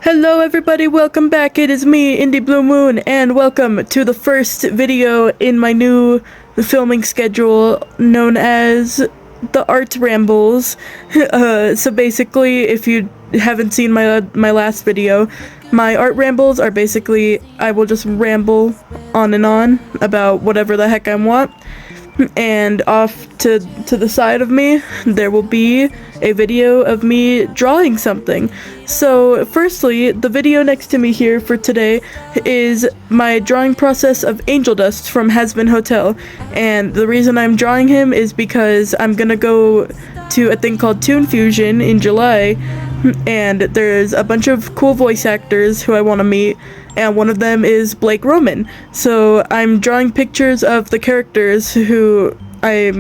Hello everybody, welcome back. It is me, Indie Blue Moon, and welcome to the first video in my new filming schedule known as the Art Rambles. So basically, if you haven't seen my last video, my Art Rambles are basically, I will just ramble on and on about whatever the heck I want. And off to the side of me, there will be a video of me drawing something. So firstly, the video next to me here for today is my drawing process of Angel Dust from Hazbin Hotel. And the reason I'm drawing him is because I'm gonna go to a thing called Toon Fusion in July, and there's a bunch of cool voice actors who I want to meet, and one of them is Blake Roman. So I'm drawing pictures of the characters who are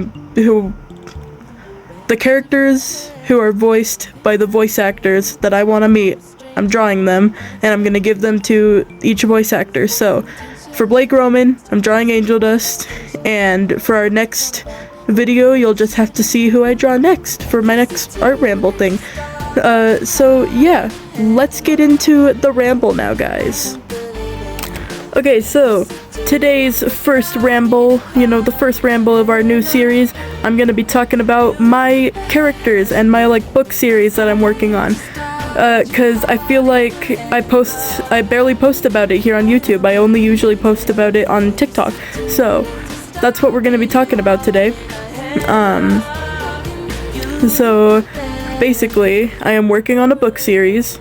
voiced by the voice actors that I want to meet. I'm drawing them, and I'm gonna give them to each voice actor. So for Blake Roman, I'm drawing Angel Dust, and for our next video, you'll just have to see who I draw next for my next art ramble thing. So yeah, let's get into the ramble now, guys. Okay, so today's first ramble, the first ramble of our new series, I'm gonna be talking about my characters and my book series that I'm working on. Cause I feel like I barely post about it here on YouTube. I only usually post about it on TikTok. So that's what we're gonna be talking about today. So basically, I am working on a book series.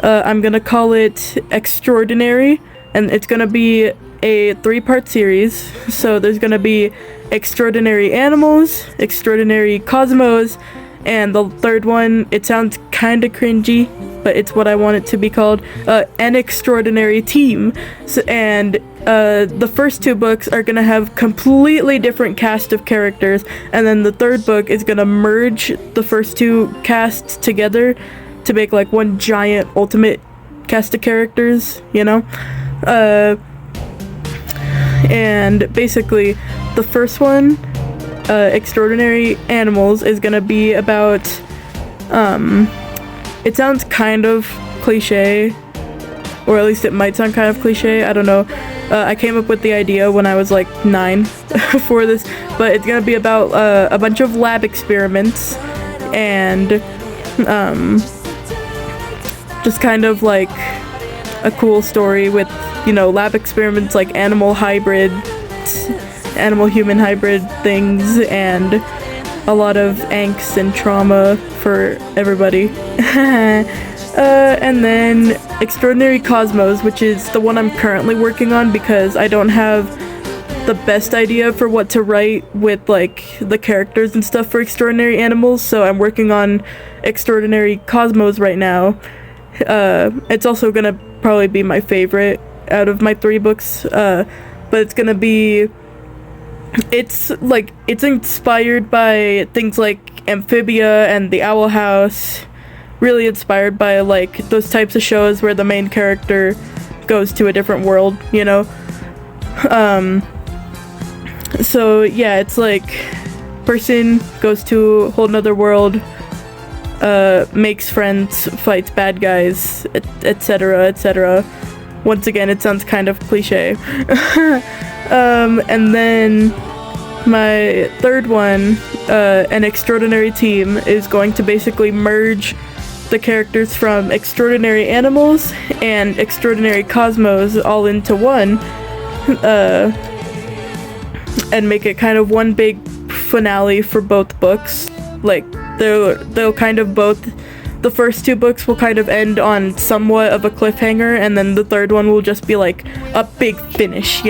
I'm gonna call it Extraordinary, and it's gonna be a 3-part series. So there's gonna be Extraordinary Animals, Extraordinary Cosmos, and the third one, it sounds kinda cringy, but it's what I want it to be called, An Extraordinary Team. So, and the first 2 books are gonna have completely different cast of characters, and then the third book is gonna merge the first 2 casts together to make one giant ultimate cast of characters, and basically the first one, Extraordinary Animals, is gonna be about, it sounds kind of cliche, or at least it might sound kind of cliche, I don't know. I came up with the idea when I was 9 for this, but it's gonna be about a bunch of lab experiments, and just kind of a cool story with, lab experiments like animal-human hybrid things, and a lot of angst and trauma for everybody. And then Extraordinary Cosmos, which is the one I'm currently working on because I don't have the best idea for what to write with the characters and stuff for Extraordinary Animals, so I'm working on Extraordinary Cosmos right now. It's also gonna probably be my favorite out of my 3 books, but it's gonna be, it's inspired by things like Amphibia and the Owl House, really inspired by those types of shows where the main character goes to a different world, so yeah, it's person goes to a whole nother world, makes friends, fights bad guys, etc., etc. Once again, it sounds kind of cliche. And then my third one, An Extraordinary Team, is going to basically merge the characters from Extraordinary Animals and Extraordinary Cosmos all into one, and make it kind of one big finale for both books. They'll kind of both, the first 2 books will kind of end on somewhat of a cliffhanger, and then the third one will just be a big finish,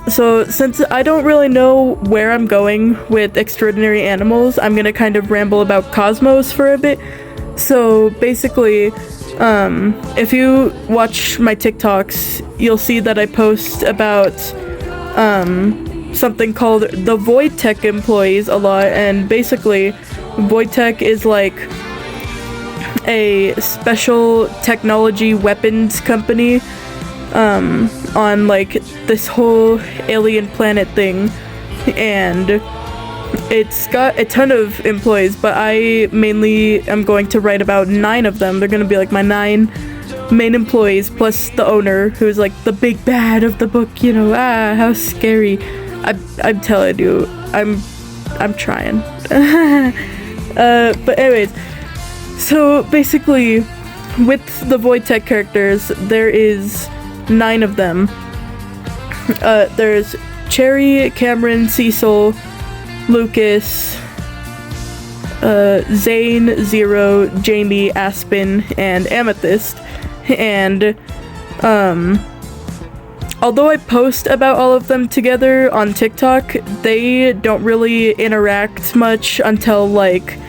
So since I don't really know where I'm going with Extraordinary Animals, I'm gonna kind of ramble about Cosmos for a bit. So basically, if you watch my TikToks, you'll see that I post about something called the Void Tech employees a lot, and basically Void Tech is a special technology weapons company on this whole alien planet thing, and It's got a ton of employees, but I mainly am going to write about 9 of them. They're gonna be like my 9 main employees, plus the owner, who's like the big bad of the book, you know. How scary. I'm telling you, I'm trying. But anyways, so basically, with the Wojtek characters, there is 9 of them. There's Cherry, Cameron, Cecil, Lucas, Zane, Zero, Jamie, Aspen, and Amethyst. And although I post about all of them together on TikTok, they don't really interact much until like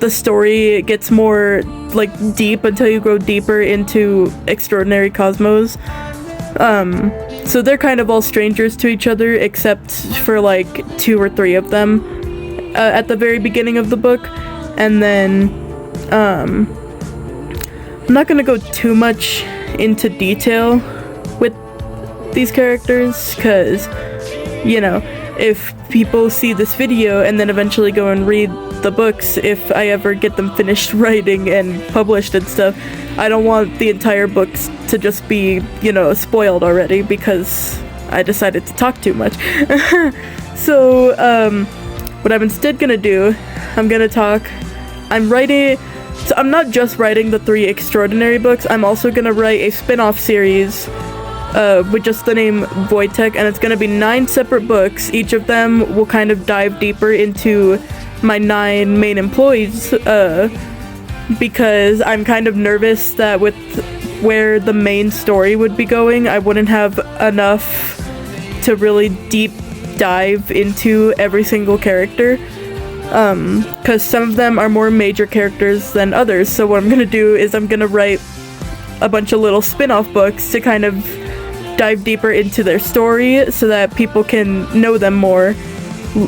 the story gets more like deep, until you go deeper into Extraordinary Cosmos. So they're kind of all strangers to each other, except for like 2 or 3 of them at the very beginning of the book. And then I'm not gonna go too much into detail with these characters, because, you know, if people see this video and then eventually go and read the books, if I ever get them finished writing and published and stuff, I don't want the entire books to just be, you know, spoiled already because I decided to talk too much. So, what I'm instead gonna do, I'm not just writing the 3 Extraordinary books, I'm also gonna write a spin-off series with just the name Wojtek, and it's gonna be 9 separate books. Each of them will kind of dive deeper into my 9 main employees, because I'm kind of nervous that with where the main story would be going, I wouldn't have enough to really deep dive into every single character, because some of them are more major characters than others. So what I'm gonna do is I'm gonna write a bunch of little spin-off books to kind of dive deeper into their story so that people can know them more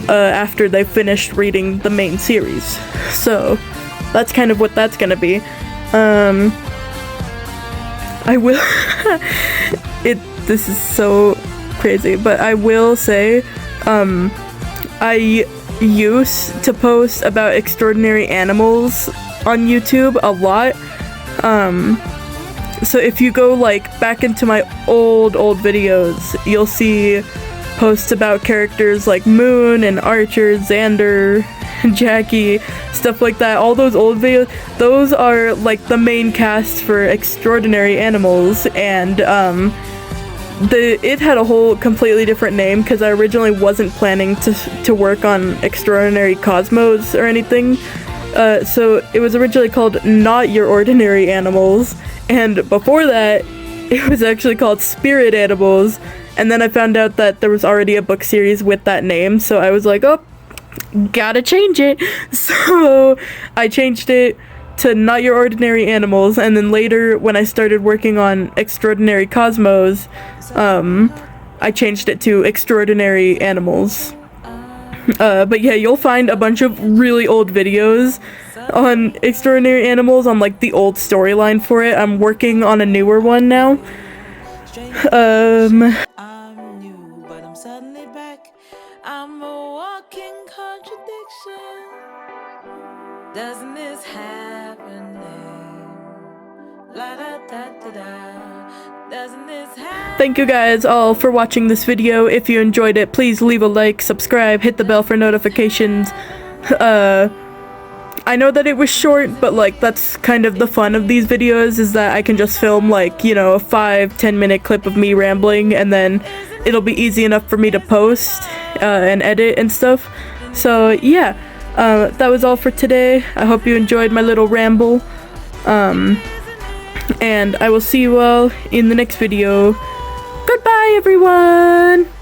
after they've finished reading the main series. So that's kind of what that's gonna be. I will this is so crazy, but I will say I used to post about extraordinary animals on YouTube a lot. So if you go like back into my old videos, you'll see posts about characters like Moon and Archer, Xander, Jackie, stuff like that. All those old videos, those are like the main cast for Extraordinary Animals, and it had a whole completely different name because I originally wasn't planning to work on Extraordinary Cosmos or anything. So it was originally called Not Your Ordinary Animals, and before that it was actually called Spirit Animals, and then I found out that there was already a book series with that name, so I was like, oh, gotta change it. So I changed it to Not Your Ordinary Animals, and then later when I started working on Extraordinary Cosmos, I changed it to Extraordinary Animals. But yeah, you'll find a bunch of really old videos on Extraordinary Animals, on like the old storyline for it. I'm working on a newer one now. I'm new, but I'm suddenly back. I'm a walking contradiction. Doesn't this happening? La da da da da. Doesn't this happen? Thank you guys all for watching this video. If you enjoyed it, please leave a like, subscribe, hit the bell for notifications. I know that it was short, but like that's kind of the fun of these videos, is that I can just film like, you know, a 5-10 minute clip of me rambling, and then it'll be easy enough for me to post and edit and stuff. So yeah, that was all for today. I hope you enjoyed my little ramble, and I will see you all in the next video. Goodbye everyone!